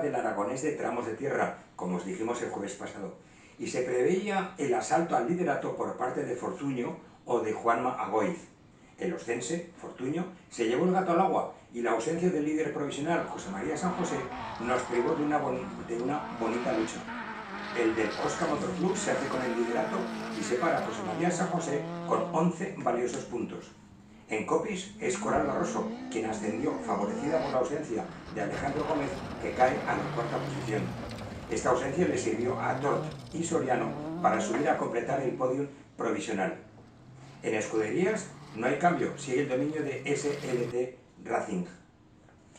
del Aragonés de tramos de tierra, como os dijimos el jueves pasado, y se preveía el asalto al liderato por parte de Fortuño o de Juanma Agoiz. El oscense, Fortuño, se llevó el gato al agua y la ausencia del líder provisional, José María San José, nos privó de una bonita lucha. El del Osca Motor Club se hace con el liderato y separa a José María San José con 11 valiosos puntos. En Copis es Coral Barroso, quien ascendió favorecida por la ausencia de Alejandro Gómez, que cae a la cuarta posición. Esta ausencia le sirvió a Tort y Soriano para subir a completar el podio provisional. En escuderías no hay cambio, sigue el dominio de SLT Racing.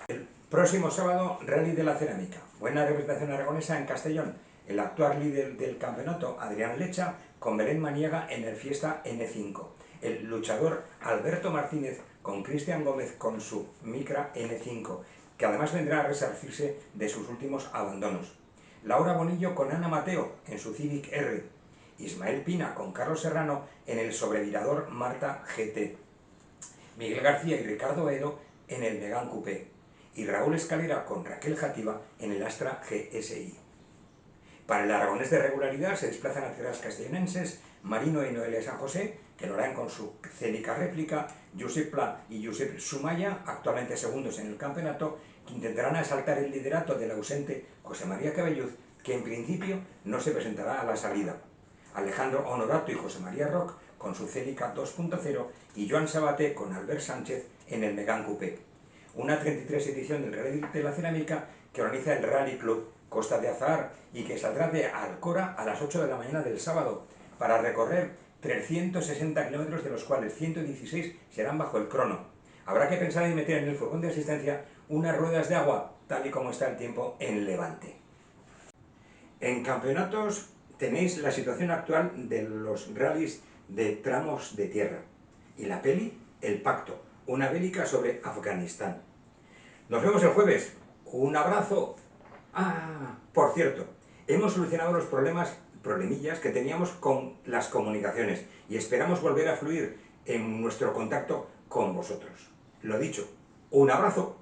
El próximo sábado, Rally de la Cerámica. Buena representación aragonesa en Castellón. El actual líder del campeonato, Adrián Lecha, con Belén Maniega en el Fiesta N5. El luchador Alberto Martínez con Cristian Gómez con su Micra N5, que además vendrá a resarcirse de sus últimos abandonos. Laura Bonillo con Ana Mateo en su Civic R. Ismael Pina con Carlos Serrano en el sobrevirador Marta GT. Miguel García y Ricardo Edo en el Megane Coupé. Y Raúl Escalera con Raquel Játiva en el Astra GSI. Para el aragonés de regularidad se desplazan a tierras castellonenses Marino y Noelia San José, que lo harán con su Celica réplica, Josep Pla y Josep Sumaya, actualmente segundos en el campeonato, que intentarán asaltar el liderato del ausente José María Cabelluz, que en principio no se presentará a la salida. Alejandro Honorato y José María Roc con su Celica 2.0 y Joan Sabaté con Albert Sánchez en el Megane Coupé. Una 33 edición del Rally de la Cerámica que organiza el Rally Club Costa de Azahar y que saldrá de Alcora a las 8 de la mañana del sábado para recorrer 360 kilómetros, de los cuales 116 serán bajo el crono. Habrá que pensar en meter en el furgón de asistencia unas ruedas de agua, tal y como está el tiempo en Levante. En campeonatos tenéis la situación actual de los rallies de tramos de tierra y la peli El Pacto, una bélica sobre Afganistán. Nos vemos el jueves. Un abrazo. Por cierto, hemos solucionado los problemillas que teníamos con las comunicaciones y esperamos volver a fluir en nuestro contacto con vosotros. Lo dicho, un abrazo.